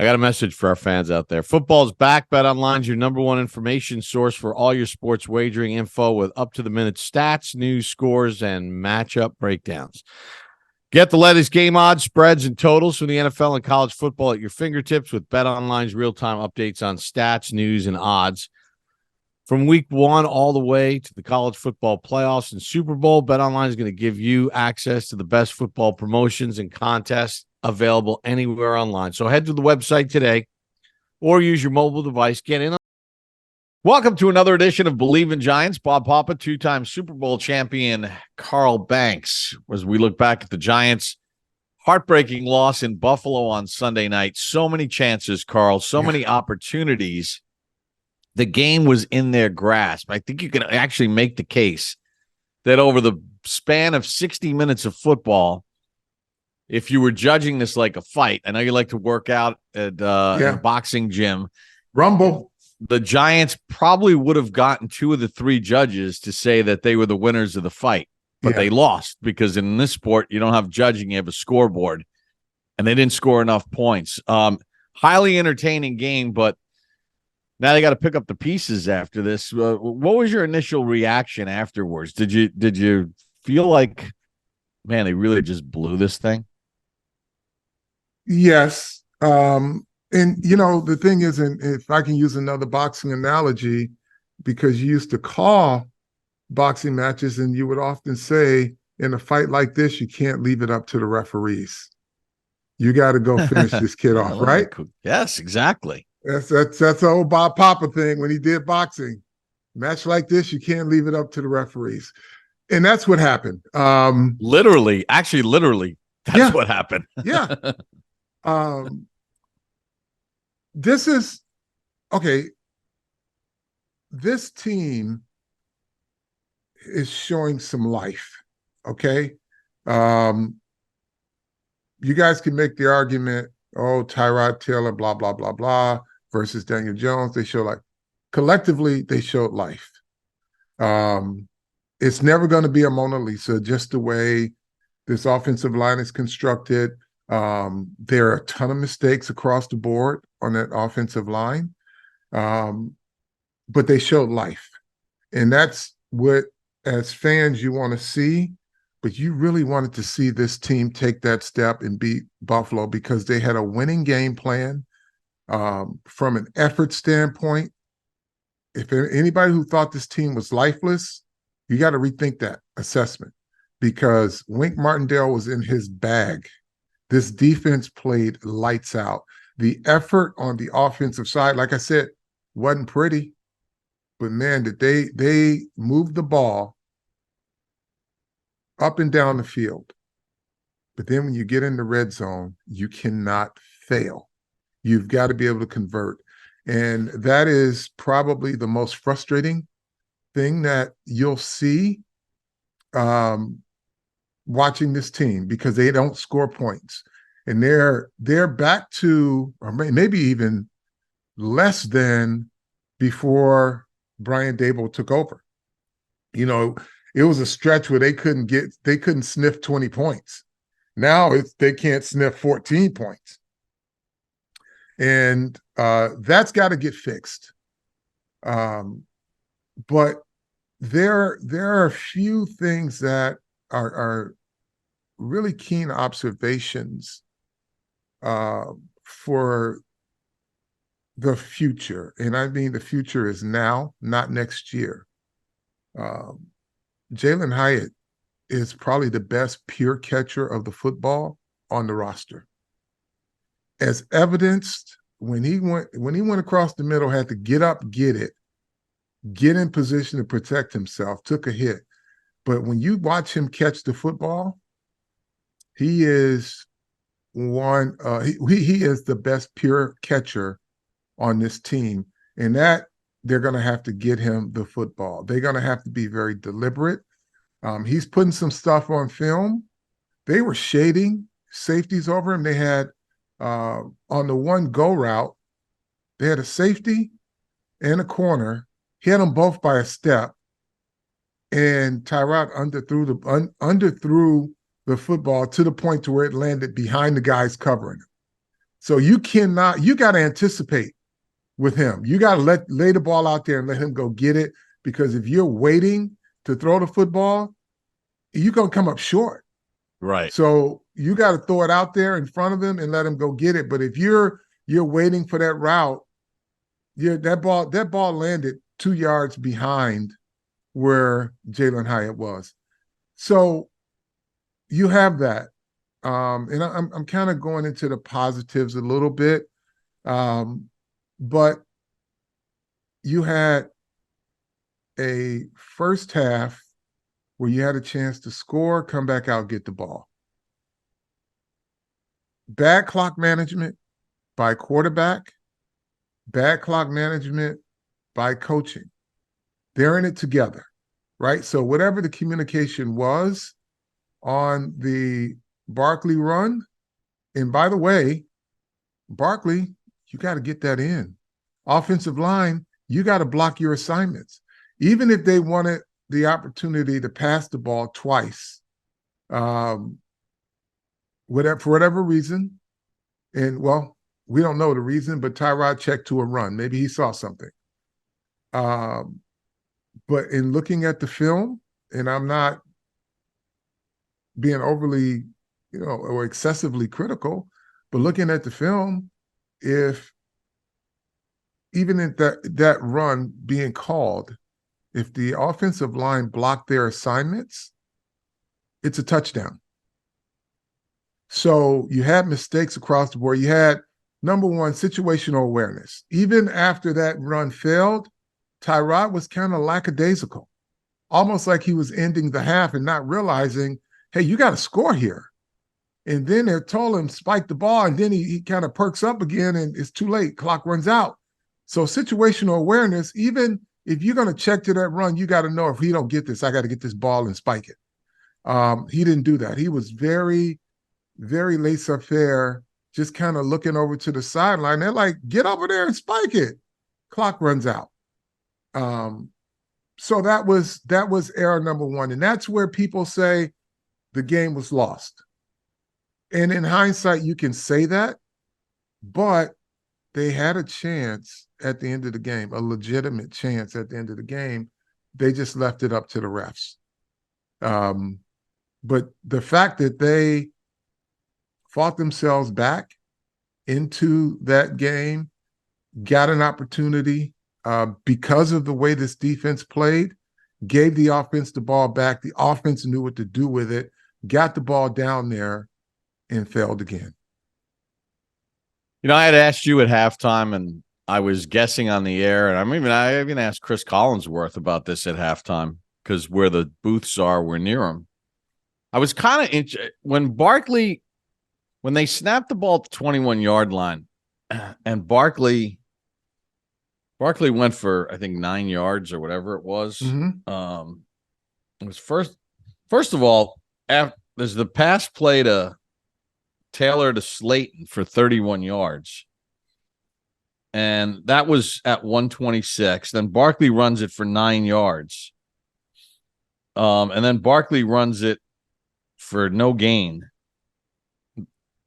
I got a message for our fans out there. Football's back. BetOnline's your number one information source for all your sports wagering info with up-to-the-minute stats, news, scores, and matchup breakdowns. Get the latest game odds, spreads, and totals from the NFL and college football at your fingertips with BetOnline's real-time updates on stats, news, and odds. From week 1 all the way to the college football playoffs and Super Bowl, BetOnline is going to give you access to the best football promotions and contests available anywhere online. So head to the website today or use your mobile device. Get in. Welcome to another edition of Believe in Giants. Bob Papa, two-time Super Bowl champion Carl Banks. As we look back at the Giants' heartbreaking loss in Buffalo on Sunday night, so many chances, Carl, so many opportunities. The game was in their grasp. I think you can actually make the case that over the span of 60 minutes of football, if you were judging this like a fight, I know you like to work out at a boxing gym. Rumble. The Giants probably would have gotten 2 of the 3 judges to say that they were the winners of the fight, but they lost because in this sport, you don't have judging, you have a scoreboard, and they didn't score enough points. Highly entertaining game, but now they got to pick up the pieces after this. What was your initial reaction afterwards? Did you feel like, man, they really just blew this thing? Yes. And, the thing is, and if I can use another boxing analogy, because you used to call boxing matches and you would often say, in a fight like this, you can't leave it up to the referees. You got to go finish this kid off, right? Yes, exactly. That's the old Bob Papa thing when he did boxing. Match like this, you can't leave it up to the referees. And that's what happened. Literally, that's what happened. Yeah. This is okay. This team is showing some life. Okay. You guys can make the argument, Tyrod Taylor, blah, blah, blah, blah, versus Daniel Jones. They show collectively, they showed life. It's never going to be a Mona Lisa, just the way this offensive line is constructed. There are a ton of mistakes across the board on that offensive line, but they showed life. And that's what, as fans, you want to see. But you really wanted to see this team take that step and beat Buffalo because they had a winning game plan. From an effort standpoint, if anybody who thought this team was lifeless, you got to rethink that assessment because Wink Martindale was in his bag. This defense played lights out. The effort on the offensive side, like I said, wasn't pretty, but man, did they move the ball up and down the field. But then when you get in the red zone, you cannot fail. You've got to be able to convert. And that is probably the most frustrating thing that you'll see watching this team because they don't score points. And they're back to, or maybe even less than before Brian Daboll took over. It was a stretch where they couldn't sniff 20 points. Now they can't sniff 14 points. And that's got to get fixed. But there are a few things that are really keen observations for the future. And I mean, the future is now, not next year. Jalen Hyatt is probably the best pure catcher of the football on the roster. As evidenced when he went across the middle, had to get up, get it, get in position to protect himself, took a hit. But when you watch him catch the football, he is he is the best pure catcher on this team. And that they're going to have to get him the football. They're going to have to be very deliberate. He's putting some stuff on film. They were shading safeties over him. They had on the one go route, they had a safety and a corner. He had them both by a step. And Tyrod underthrew the football to the point to where it landed behind the guys covering him. So you got to anticipate with him. You got to lay the ball out there and let him go get it, because if you're waiting to throw the football, you're going to come up short. Right. So you got to throw it out there in front of him and let him go get it. But if you're waiting for that route, that ball landed 2 yards behind where Jalen Hyatt was. So you have that. And I'm kind of going into the positives a little bit. But you had a first half where you had a chance to score, come back out, get the ball. Bad clock management by quarterback, bad clock management by coaching. They're in it together, right? So whatever the communication was on the Barkley run, and by the way, Barkley, you got to get that in. Offensive line, you got to block your assignments. Even if they wanted the opportunity to pass the ball twice, for whatever reason, and well, we don't know the reason, but Tyrod checked to a run. Maybe he saw something. But in looking at the film, and I'm not being overly, or excessively critical, but looking at the film, if even at that run being called, if the offensive line blocked their assignments, it's a touchdown. So you had mistakes across the board. You had, number one, situational awareness. Even after that run failed, Tyrod was kind of lackadaisical, almost like he was ending the half and not realizing, hey, you got to score here. And then they told him, spike the ball, and then he kind of perks up again, and it's too late. Clock runs out. So situational awareness, even if you're going to check to that run, you got to know, if he don't get this, I got to get this ball and spike it. He didn't do that. He was very, very laissez-faire, just kind of looking over to the sideline. They're like, get over there and spike it. Clock runs out. So that was error number one. And that's where people say the game was lost. And in hindsight, you can say that, but they had a chance at the end of the game, a legitimate chance at the end of the game. They just left it up to the refs. But the fact that they fought themselves back into that game, got an opportunity because of the way this defense played, gave the offense the ball back. The offense knew what to do with it, got the ball down there, and failed again. I had asked you at halftime, and I was guessing on the air, and I even asked Chris Collinsworth about this at halftime, because where the booths are, we're near them. I was kind of when they snapped the ball at the 21-yard line, and Barkley went for, I think, 9 yards or whatever it was. Mm-hmm. It was first of all, there's the pass play to Taylor to Slayton for 31 yards. And that was at 126. Then Barkley runs it for 9 yards. And then Barkley runs it for no gain.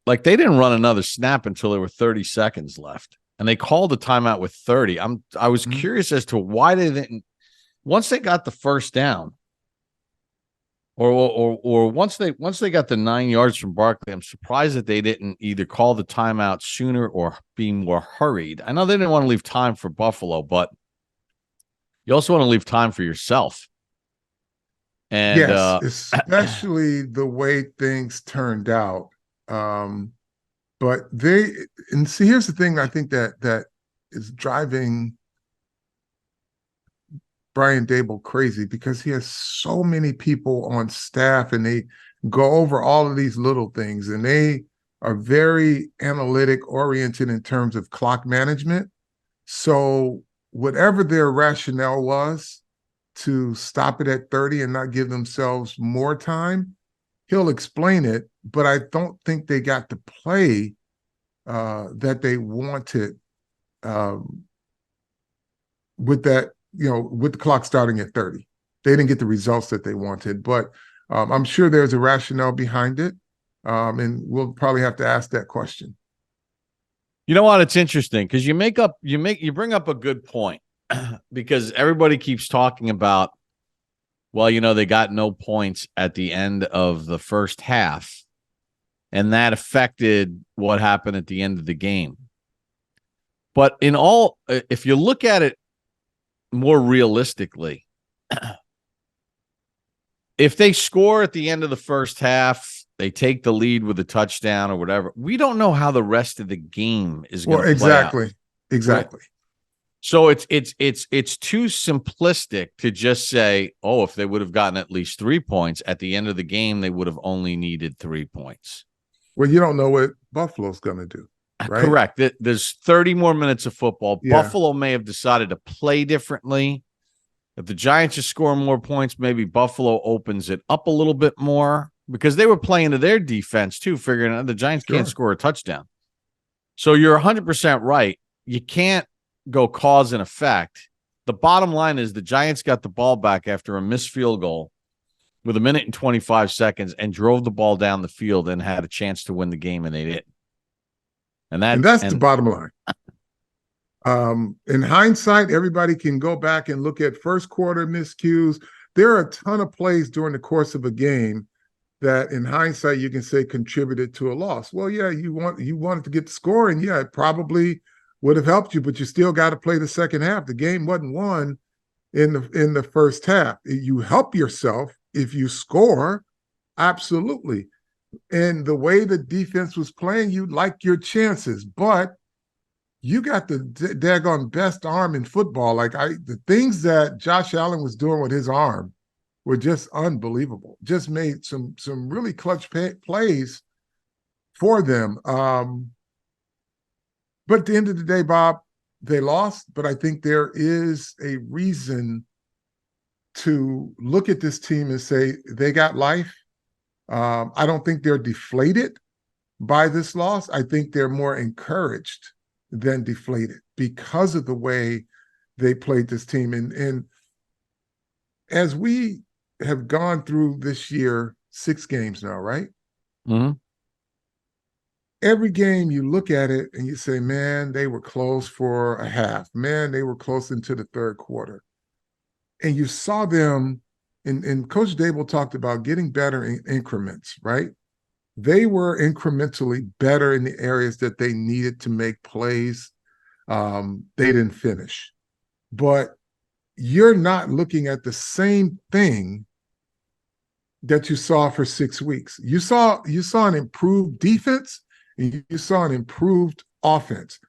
Like, they didn't run another snap until there were 30 seconds left. And they called a timeout with 30. I was curious as to why they didn't, once they got the first down, or once they got the 9 yards from Barkley, I'm surprised that they didn't either call the timeout sooner or be more hurried. I know they didn't want to leave time for Buffalo, but you also want to leave time for yourself. And yes, especially the way things turned out. But see, here's the thing I think that is driving Brian Dable crazy, because he has so many people on staff, and they go over all of these little things, and they are very analytic oriented in terms of clock management. So whatever their rationale was to stop it at 30 and not give themselves more time, he'll explain it, but I don't think they got the play that they wanted with that, with the clock starting at 30. They didn't get the results that they wanted, but I'm sure there's a rationale behind it, and we'll probably have to ask that question. You know what? It's interesting because you bring up a good point because everybody keeps talking about, well, they got no points at the end of the first half, and that affected what happened at the end of the game. But if you look at it more realistically, if they score at the end of the first half, they take the lead with a touchdown or whatever, we don't know how the rest of the game is going to play out. Exactly. Right? So it's too simplistic to just say, oh, if they would have gotten at least 3 points at the end of the game, they would have only needed 3 points. Well, you don't know what Buffalo's going to do, right? Correct. There's 30 more minutes of football. Yeah. Buffalo may have decided to play differently. If the Giants are scoring more points, maybe Buffalo opens it up a little bit more because they were playing to their defense too, figuring out the Giants can't score a touchdown. So you're 100% right. You can't go cause and effect. The bottom line is the Giants got the ball back after a missed field goal with 1 minute and 25 seconds and drove the ball down the field and had a chance to win the game, and they didn't. And that's the bottom line. In hindsight, everybody can go back and look at first quarter miscues. There are a ton of plays during the course of a game that in hindsight you can say contributed to a loss. Well, yeah, you wanted to get the score, and yeah, it probably would have helped you, but you still got to play the second half. The game wasn't won in the first half. You help yourself if you score, absolutely. And the way the defense was playing, you like your chances, but you got the daggone best arm in football. The things that Josh Allen was doing with his arm were just unbelievable. Just made some really clutch plays for them. But at the end of the day, Bob, they lost, but I think there is a reason to look at this team and say they got life. I don't think they're deflated by this loss. I think they're more encouraged than deflated because of the way they played this team. And as we have gone through this year, 6 games now, right? Mm-hmm. Every game you look at it and you say, man, they were close for a half. Man, they were close into the third quarter. And you saw them, and Coach Dable talked about getting better in increments, right? They were incrementally better in the areas that they needed to make plays. They didn't finish. But you're not looking at the same thing that you saw for 6 weeks. You saw an improved defense, and you saw an improved offense.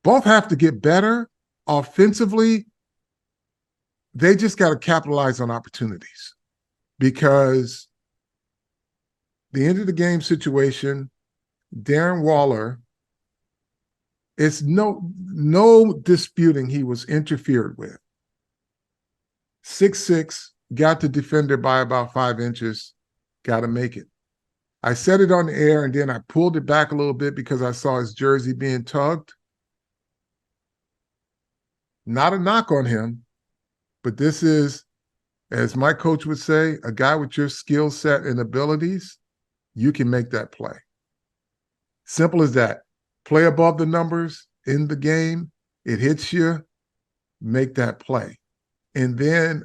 Both have to get better offensively. They just got to capitalize on opportunities because the end of the game situation, Darren Waller, it's no disputing he was interfered with. 6'6", got the defender by about 5 inches, got to make it. I said it on the air, and then I pulled it back a little bit because I saw his jersey being tugged. Not a knock on him, but this is, as my coach would say, a guy with your skill set and abilities, you can make that play. Simple as that. Play above the numbers in the game. It hits you, make that play. And then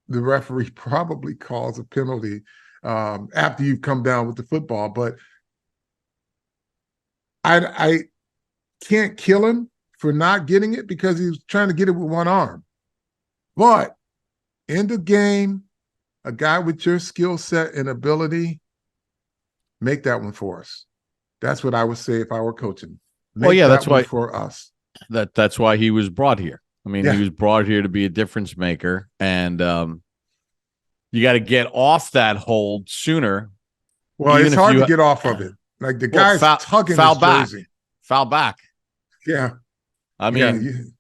the referee probably calls a penalty after you've come down with the football. But I can't kill him for not getting it because he was trying to get it with one arm. But in the game, a guy with your skill set and ability, make that one for us. That's what I would say if I were coaching. That's why for us. That's why he was brought here. I mean, He was brought here to be a difference maker, and you got to get off that hold sooner. Well, it's hard to get off of it. Like the guy's tugging his jersey. Foul back. Yeah. I mean,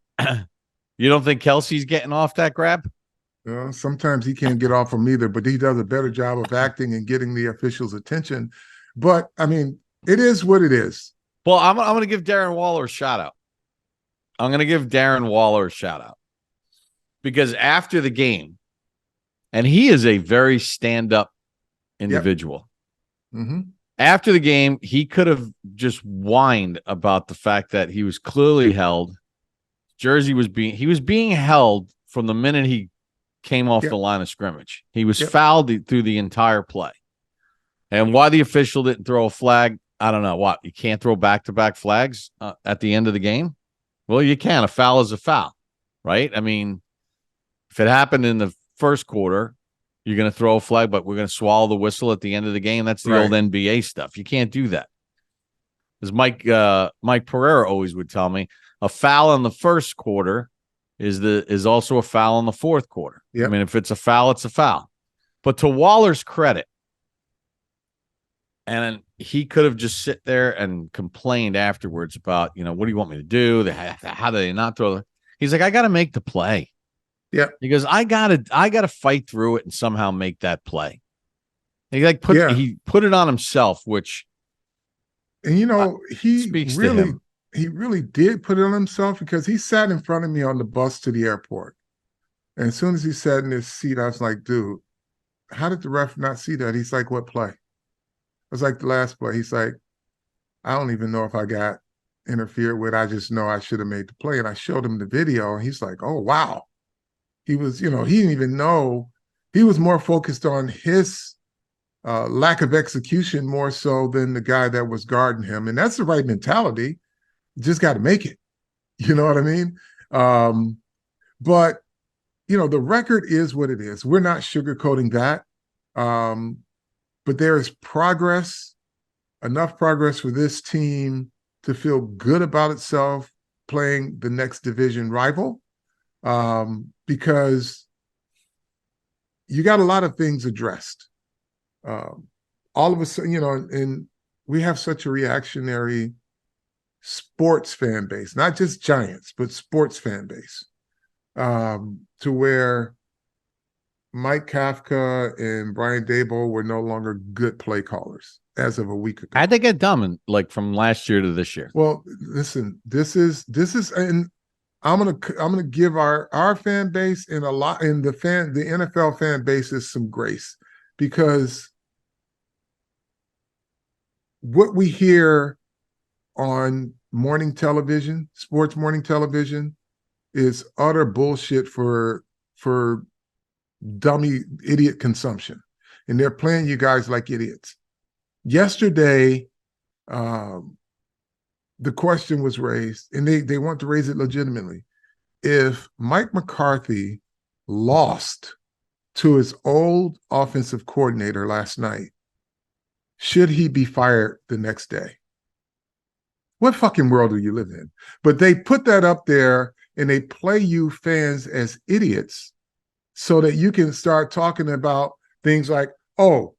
you don't think Kelsey's getting off that grab? Sometimes he can't get off them either, but he does a better job of acting and getting the officials' attention. But, I mean, it is what it is. Well, I'm going to give Darren Waller a shout-out. Because after the game, and he is a very stand-up individual. Yep. Mm-hmm. After the game, he could have just whined about the fact that he was clearly held. He was being held from the minute he came off the line of scrimmage. He was fouled through the entire play. And why the official didn't throw a flag, I don't know. What, you can't throw back-to-back flags at the end of the game? Well, you can. A foul is a foul, right? I mean, if it happened in the first quarter, you're going to throw a flag, but we're going to swallow the whistle at the end of the game. That's the old NBA stuff. You can't do that. As Mike Pereira always would tell me, a foul in the first quarter is also a foul in the fourth quarter. Yep. I mean, if it's a foul, it's a foul. But to Waller's credit, and he could have just sit there and complained afterwards about, what do you want me to do? How do they not throw? He's like, I got to make the play. Yeah. He goes, I gotta fight through it and somehow make that play. He he put it on himself, which, and he really did put it on himself, because he sat in front of me on the bus to the airport. And as soon as he sat in his seat, I was like, dude, how did the ref not see that? He's like, what play? I was like, the last play. He's like, I don't even know if I got interfered with. I just know I should have made the play. And I showed him the video, and he's like, oh, wow. He was, he didn't even know. He was more focused on his lack of execution more so than the guy that was guarding him. And that's the right mentality. You just got to make it. You know what I mean? But, the record is what it is. We're not sugarcoating that. But there is progress, enough progress for this team to feel good about itself playing the next division rival. Because you got a lot of things addressed. All of a sudden, and we have such a reactionary sports fan base, not just Giants, but sports fan base, to where Mike Kafka and Brian Daboll were no longer good play callers as of a week ago. How'd they get dumb from last year to this year? Well, listen, this is, and I'm gonna give our fan base and the NFL fan bases some grace, because what we hear on morning television, sports morning television, is utter bullshit for dummy idiot consumption, and they're playing you guys like idiots. Yesterday, the question was raised, and they want to raise it legitimately. If Mike McCarthy lost to his old offensive coordinator last night, should he be fired the next day? What fucking world do you live in? But they put that up there, and they play you fans as idiots so that you can start talking about things like, oh,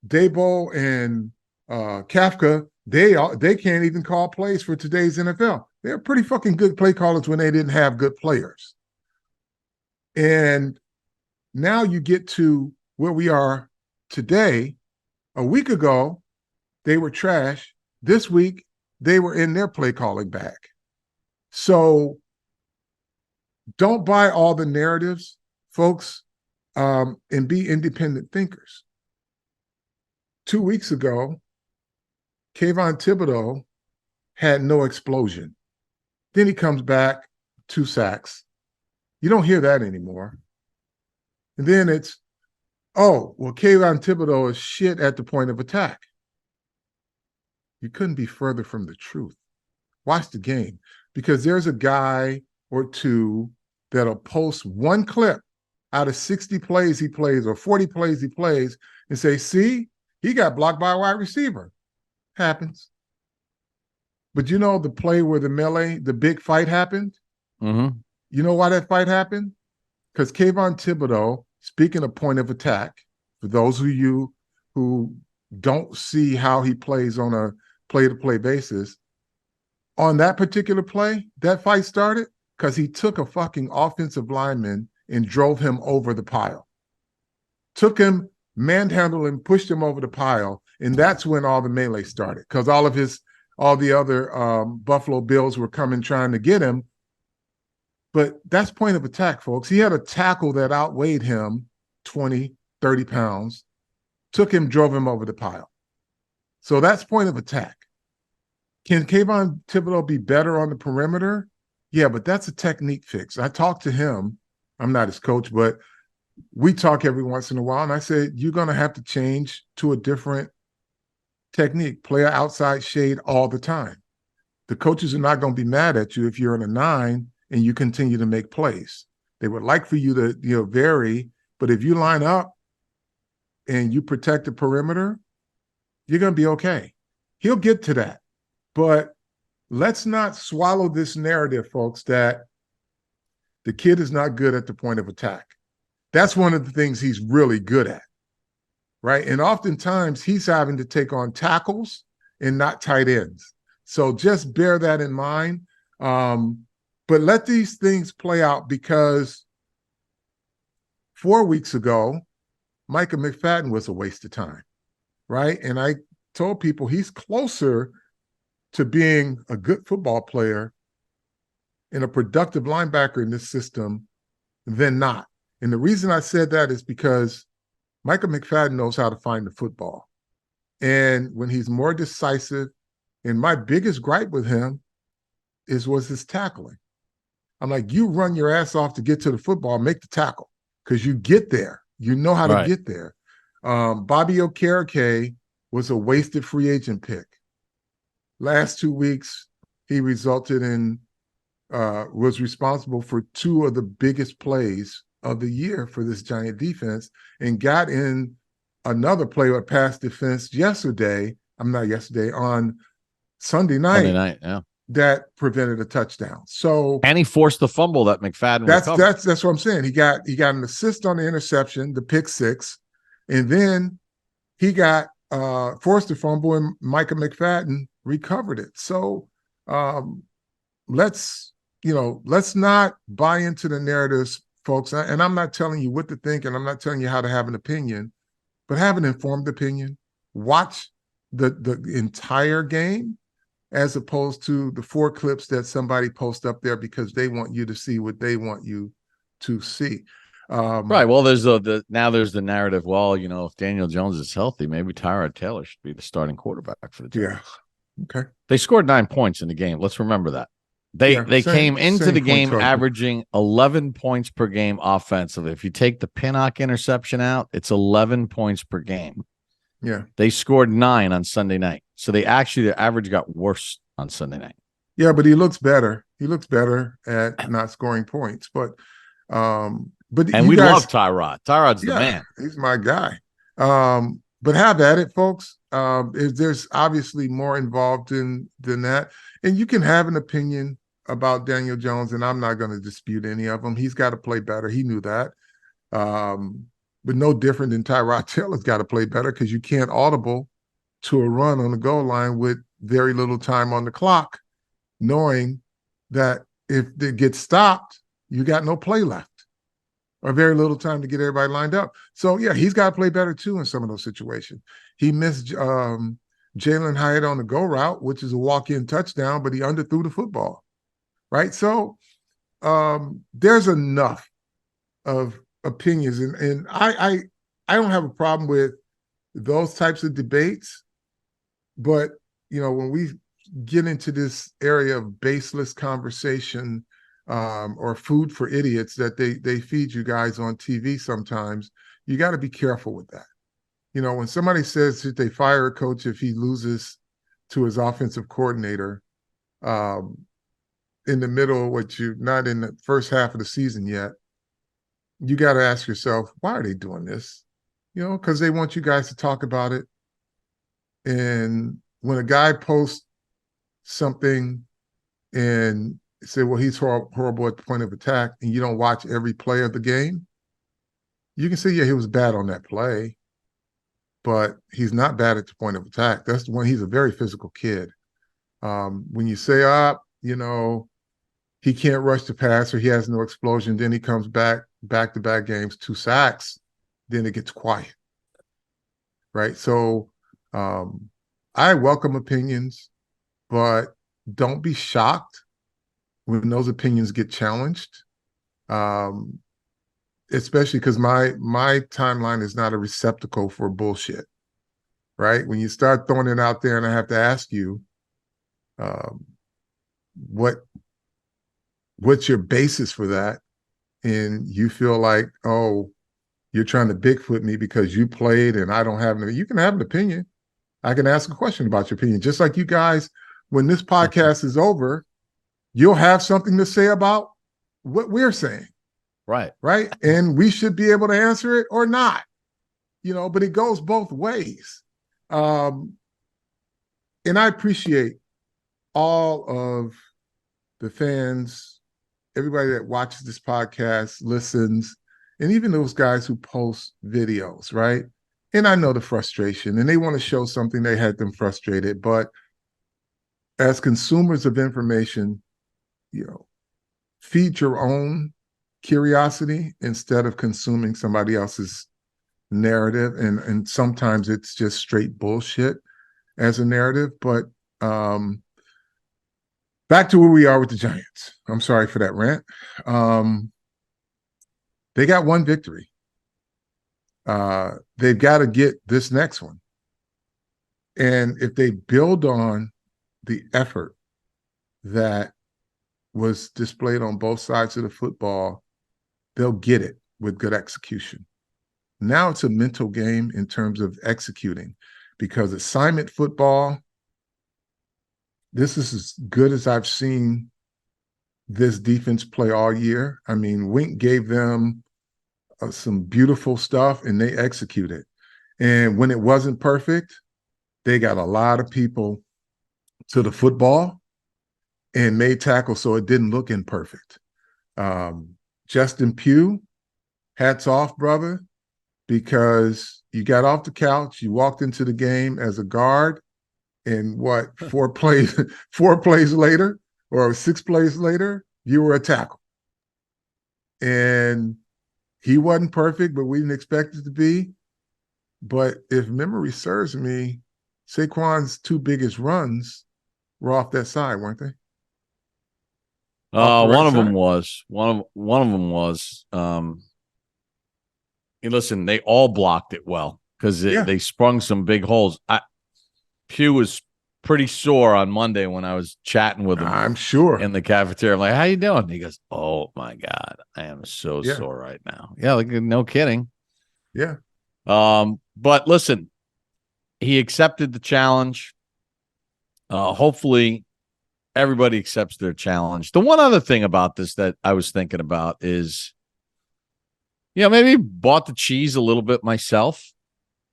Daboll and Kafka, they can't even call plays for today's NFL. They're pretty fucking good play callers when they didn't have good players. And now you get to where we are today. A week ago, they were trash. This week, they were in their play calling bag. So don't buy all the narratives, folks, and be independent thinkers. 2 weeks ago, Kayvon Thibodeau had no explosion. Then he comes back, 2 sacks. You don't hear that anymore. And then it's, oh, well, Kayvon Thibodeau is shit at the point of attack. You couldn't be further from the truth. Watch the game, because there's a guy or two that'll post one clip out of 60 plays he plays or 40 plays he plays and say, see, he got blocked by a wide receiver. Happens. But the play where the big fight happened? Mm-hmm. You know why that fight happened? Because Kayvon Thibodeau, speaking of point of attack, for those of you who don't see how he plays on a play-to-play basis, on that particular play, that fight started because he took a fucking offensive lineman and drove him over the pile. Took him, manhandled him, pushed him over the pile, and that's when all the melee started, because all the other Buffalo Bills were coming trying to get him. But that's point of attack, folks. He had a tackle that outweighed him 20, 30 pounds, took him, drove him over the pile. So that's point of attack. Can Kayvon Thibodeau be better on the perimeter? Yeah, but that's a technique fix. I talked to him. I'm not his coach, but we talk every once in a while. And I said, you're going to have to change to a different technique, play an outside shade all the time. The coaches are not going to be mad at you if you're in a 9 and you continue to make plays. They would like for you to, vary, but if you line up and you protect the perimeter, you're going to be okay. He'll get to that. But let's not swallow this narrative, folks, that the kid is not good at the point of attack. That's one of the things he's really good at, right? And oftentimes he's having to take on tackles and not tight ends. So just bear that in mind. But let these things play out, because 4 weeks ago, Micah McFadden was a waste of time, right? And I told people he's closer to being a good football player and a productive linebacker in this system than not. And the reason I said that is because Micah McFadden knows how to find the football. And when he's more decisive, and my biggest gripe with him was his tackling. I'm like, you run your ass off to get to the football, make the tackle, because you get there. You know how to get there. Bobby Okereke was a wasted free agent pick. Last 2 weeks, he was responsible for 2 of the biggest plays of the year for this Giant defense, and got in another play with pass defense on Sunday night, yeah, that prevented a touchdown. So, and he forced the fumble that McFadden recovered. That's what I'm saying. He got an assist on the interception, the pick six, and then he got forced a fumble, and Micah McFadden recovered it. So let's not buy into the narratives, folks. And I'm not telling you what to think, and I'm not telling you how to have an opinion, but have an informed opinion. Watch the entire game, as opposed to the 4 clips that somebody posts up there because they want you to see what they want you to see. Right. Well, there's the narrative. Well, if Daniel Jones is healthy, maybe Tyrod Taylor should be the starting quarterback for the Giants. Yeah. Okay. They scored 9 points in the game. Let's remember that. They came into the game averaging 11 points per game offensively. If you take the Pinnock interception out, it's 11 points per game. Yeah. They scored 9 on Sunday night. So their average got worse on Sunday night. Yeah, but he looks better. He looks better at not scoring points. But we love Tyrod. Tyrod's the man. He's my guy. But have at it, folks. There's obviously more involved than that. And you can have an opinion about Daniel Jones, and I'm not going to dispute any of them. He's got to play better. He knew that. But no different than Tyrod Taylor's got to play better, because you can't audible to a run on the goal line with very little time on the clock, knowing that if it gets stopped, you got no play left or very little time to get everybody lined up. So, yeah, he's got to play better too in some of those situations. He missed Jalen Hyatt on the go route, which is a walk-in touchdown, but he underthrew the football, right? So there's enough of opinions, and I don't have a problem with those types of debates, but when we get into this area of baseless conversation or food for idiots that they feed you guys on TV sometimes, you got to be careful with that. When somebody says that they fire a coach if he loses to his offensive coordinator in the middle, not in the first half of the season yet, you got to ask yourself, why are they doing this? Because they want you guys to talk about it. And when a guy posts something and say, well, he's horrible at the point of attack, and you don't watch every play of the game, you can say, yeah, he was bad on that play, but he's not bad at the point of attack. That's when he's a very physical kid. When you say, he can't rush the passer, he has no explosion, then he comes back-to-back games, 2 sacks, then it gets quiet, right? So I welcome opinions, but don't be shocked when those opinions get challenged, especially because my timeline is not a receptacle for bullshit. right? When you start throwing it out there, and I have to ask you, um, what's your basis for that? And you feel like, oh, you're trying to Bigfoot me because you played and I don't have an. You can have an opinion. I can ask a question about your opinion, just like you guys. When this podcast is over, you'll have something to say about what we're saying, Right? And we should be able to answer it or not, But it goes both ways. And I appreciate all of the fans, everybody that watches this podcast, listens, and even those guys who post videos, right? And I know the frustration, and they want to show something that had them frustrated. But as consumers of information, feed your own curiosity instead of consuming somebody else's narrative. And sometimes it's just straight bullshit as a narrative. But back to where we are with the Giants. I'm sorry for that rant. They got one victory. They've got to get this next one. And if they build on the effort that was displayed on both sides of the football, they'll get it with good execution. Now it's a mental game in terms of executing, because assignment football, this is as good as I've seen this defense play all year. I mean, Wink gave them some beautiful stuff and they executed. And when it wasn't perfect, they got a lot of people to the football and made tackles so it didn't look imperfect. Justin Pugh, hats off, brother, because you got off the couch, you walked into the game as a guard, and four plays later or 6 plays later, you were a tackle. And he wasn't perfect, but we didn't expect it to be. But if memory serves me, Saquon's 2 biggest runs were off that side, weren't they? One of them was. Listen, they all blocked it well because they sprung some big holes. Pugh was pretty sore on Monday when I was chatting with him. I'm sure in the cafeteria. I'm like, "How you doing?" And he goes, "Oh my God, I am so sore right now." Yeah, like no kidding. Yeah. But listen, he accepted the challenge. Hopefully everybody accepts their challenge. The one other thing about this that I was thinking about is, maybe bought the cheese a little bit myself,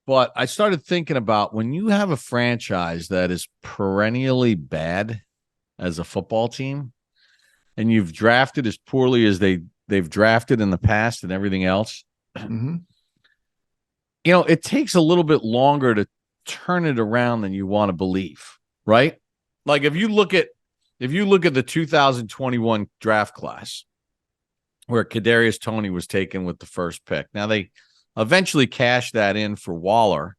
but I started thinking about when you have a franchise that is perennially bad as a football team and you've drafted as poorly as they've drafted in the past and everything else, mm-hmm. It takes a little bit longer to turn it around than you want to believe, right? Like if you look at the 2021 draft class where Kadarius Toney was taken with the first pick. Now they eventually cashed that in for Waller,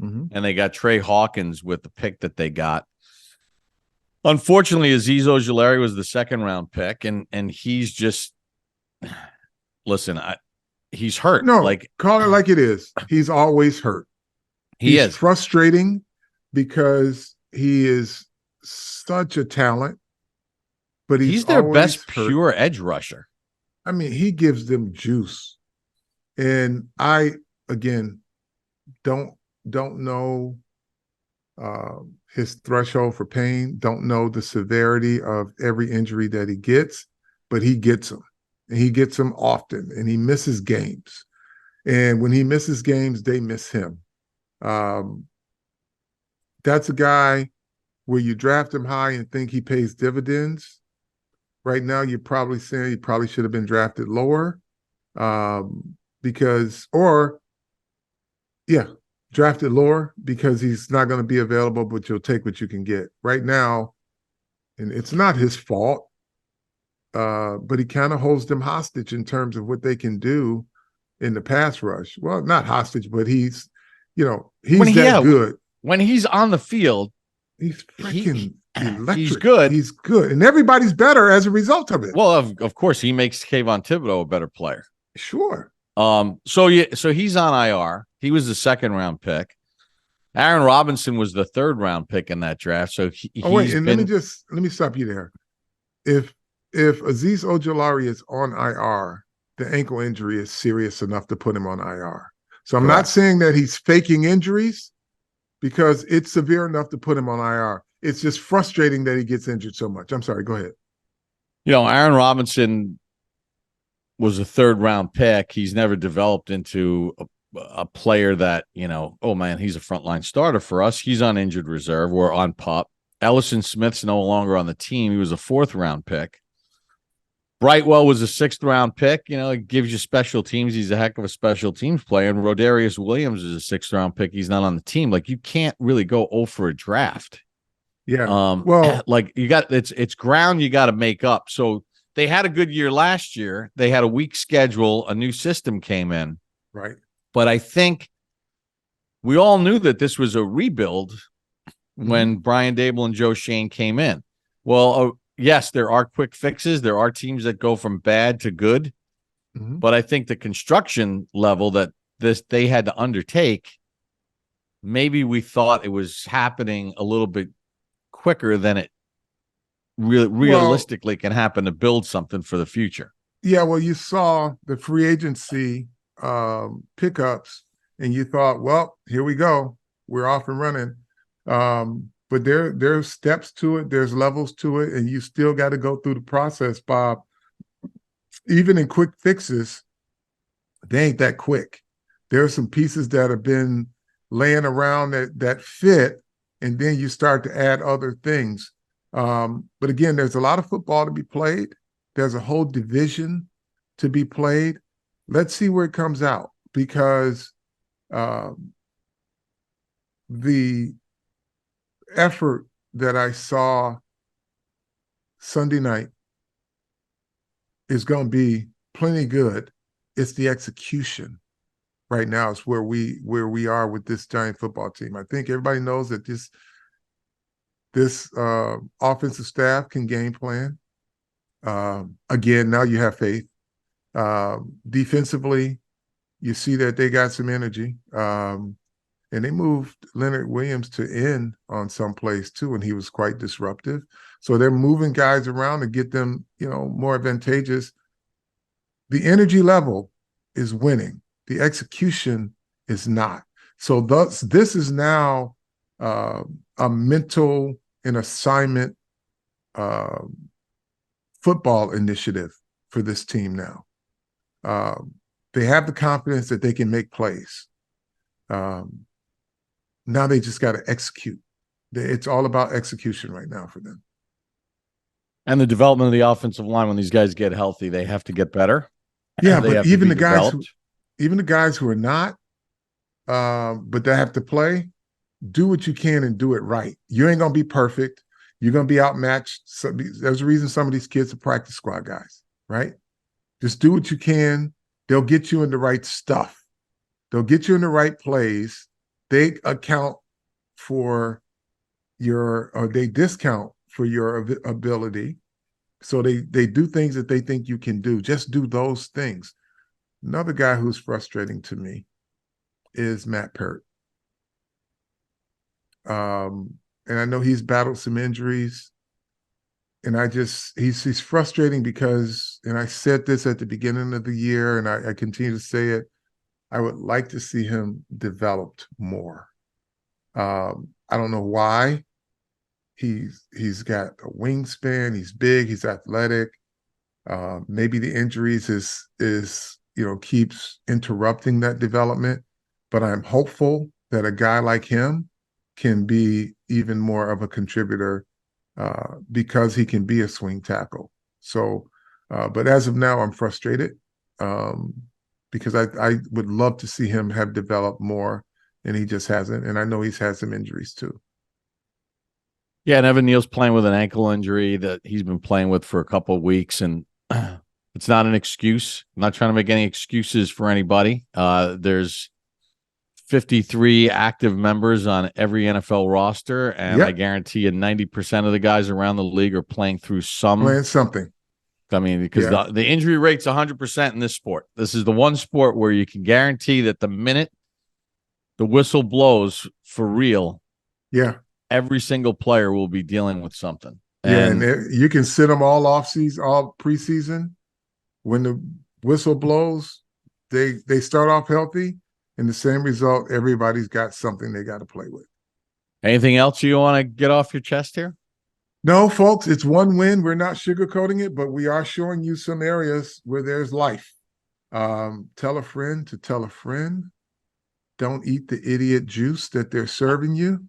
mm-hmm. and they got Trey Hawkins with the pick that they got. Unfortunately, Azeez Ojulari was the 2nd-round pick, and he's just listen. He's hurt. No, call it like it is. He's always hurt. He's frustrating because he is such a talent, but he's their best hurt. Pure edge rusher. I mean, he gives them juice, and I again don't know his threshold for pain. Don't know the severity of every injury that he gets, but he gets them, and he gets them often, and he misses games. And when he misses games, they miss him. That's a guy where you draft him high and think he pays dividends. Right now, you're probably saying he probably should have been drafted lower drafted lower because he's not going to be available, but you'll take what you can get. Right now, and it's not his fault, but he kind of holds them hostage in terms of what they can do in the pass rush. Well, not hostage, but he's good. When he's on the field, he's freaking electric. He's good. He's good. And everybody's better as a result of it. Well, of course, he makes Kayvon Thibodeau a better player. Sure. So he's on IR. He was the 2nd-round pick. Aaron Robinson was the 3rd-round pick in that draft, so wait, and been. let me stop you there. If Azeez Ojulari is on IR, the ankle injury is serious enough to put him on IR. So I'm not saying that he's faking injuries, because it's severe enough to put him on IR. It's just frustrating that he gets injured so much. I'm sorry, go ahead. Aaron Robinson was a 3rd-round pick. He's never developed into a player that, oh man, he's a frontline starter for us. He's on injured reserve. We're on PUP. Ellison Smith's no longer on the team. He was a 4th-round pick. Brightwell was a 6th-round pick. It gives you special teams. He's a heck of a special teams player. And Rodarius Williams is a 6th-round pick. He's not on the team. Like, you can't really go 0 for a draft. Yeah. Well, like, it's ground you got to make up. So they had a good year last year. They had a weak schedule. A new system came in. Right. But I think we all knew that this was a rebuild when Brian Dable and Joe Shane came in. Well, yes, there are quick fixes. There are teams that go from bad to good. But I think the construction level that they had to undertake, maybe we thought it was happening a little bit quicker than it realistically can happen to build something for the future. Yeah, well, you saw the free agency pickups, and you thought, well, here we go. We're off and running. But there's steps to it. There's levels to it, and you still got to go through the process, Bob. Even in quick fixes, they ain't that quick. There are some pieces that have been laying around that fit, and then you start to add other things. But again, there's a lot of football to be played. There's a whole division to be played. Let's see where it comes out, because the effort that I saw Sunday night is going to be plenty good. It's the execution right now is where we are with this Giant football team. I think everybody knows that this offensive staff can game plan. Again, now you have faith. Defensively, you see that they got some energy. And they moved Leonard Williams to end on some plays too, and he was quite disruptive. So they're moving guys around to get them, more advantageous. The energy level is winning. The execution is not. So thus, this is now a mental and assignment football initiative for this team now. They have the confidence that they can make plays. Now they just got to execute. It's all about execution right now for them. And the development of the offensive line, when these guys get healthy, they have to get better. Yeah, but even the guys who are not, but they have to play, do what you can and do it right. You ain't going to be perfect. You're going to be outmatched. So there's a reason some of these kids are practice squad guys, right? Just do what you can. They'll get you in the right stuff. They'll get you in the right plays. They account for they discount for your ability. So they do things that they think you can do. Just do those things. Another guy who's frustrating to me is Matt Peart. And I know he's battled some injuries. And he's frustrating because, and I said this at the beginning of the year, and I continue to say it, I would like to see him developed more. I don't know why. He's got a wingspan. He's big. He's athletic. Maybe the injuries is keeps interrupting that development. But I'm hopeful that a guy like him can be even more of a contributor because he can be a swing tackle. So, but as of now, I'm frustrated. Because I would love to see him have developed more, and he just hasn't. And I know he's had some injuries too. Yeah, and Evan Neal's playing with an ankle injury that he's been playing with for a couple of weeks, and it's not an excuse. I'm not trying to make any excuses for anybody. There's 53 active members on every NFL roster, and I guarantee you 90% of the guys around the league are playing something. I mean, because the injury rate's 100% in this sport. This is the one sport where you can guarantee that the minute the whistle blows for real, Yeah. every single player will be dealing with something. Yeah, and you can sit them all off season, all preseason. When the whistle blows, they start off healthy, and the same result. Everybody's got something they got to play with. Anything else you want to get off your chest here? No, folks, it's one win. We're not sugarcoating it, but we are showing you some areas where there's life. Tell a friend to tell a friend. Don't eat the idiot juice that they're serving you.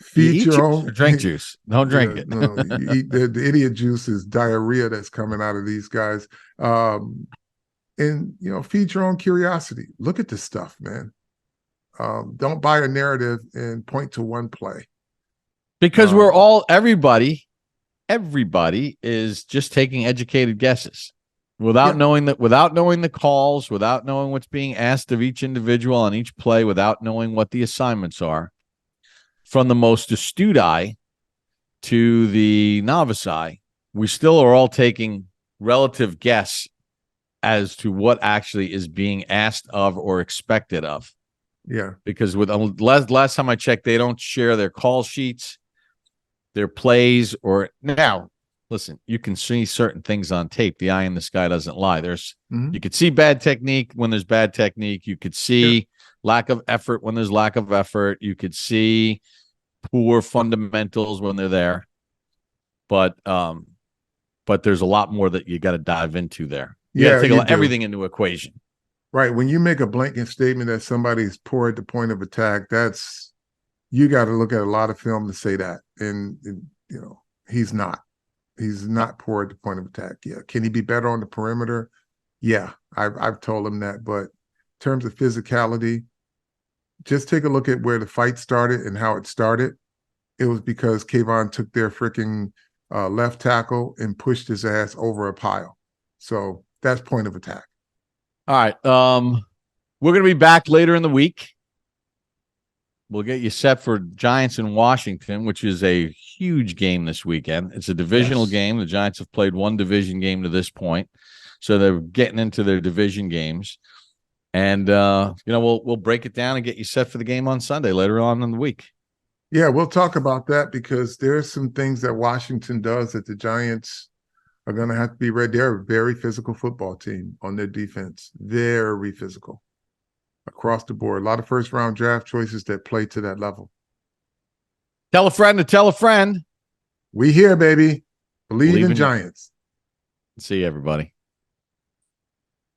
Feed your own. Drink juice. Don't drink it. No, you eat the idiot juice is diarrhea that's coming out of these guys. And feed your own curiosity. Look at this stuff, man. Don't buy a narrative and point to one play. Because everybody is just taking educated guesses without knowing the calls, without knowing what's being asked of each individual on each play, without knowing what the assignments are. From the most astute eye to the novice eye, we still are all taking relative guess as to what actually is being asked of or expected of. Yeah. Because with last time I checked, they don't share their call sheets, their plays, or now, listen, you can see certain things on tape. The eye in the sky doesn't lie. You could see bad technique when there's bad technique. You could see lack of effort when there's lack of effort. You could see poor fundamentals when they're there. But there's a lot more that you got to dive into there. You got to take everything into equation. Right. When you make a blanket statement that somebody's poor at the point of attack, you got to look at a lot of film to say that. And he's not. He's not poor at the point of attack. Yeah. Can he be better on the perimeter? Yeah. I've told him that. But in terms of physicality, just take a look at where the fight started and how it started. It was because Kayvon took their freaking left tackle and pushed his ass over a pile. So that's point of attack. All right. We're going to be back later in the week. We'll get you set for Giants in Washington, which is a huge game this weekend. It's a divisional game. The Giants have played one division game to this point, so they're getting into their division games. And we'll break it down and get you set for the game on Sunday later on in the week. Yeah, we'll talk about that because there's some things that Washington does that the Giants are going to have to be ready. They're a very physical football team on their defense. Very physical across the board. A lot of first-round draft choices that play to that level. Tell a friend to tell a friend. We here, baby. Believe in Giants. See you, everybody.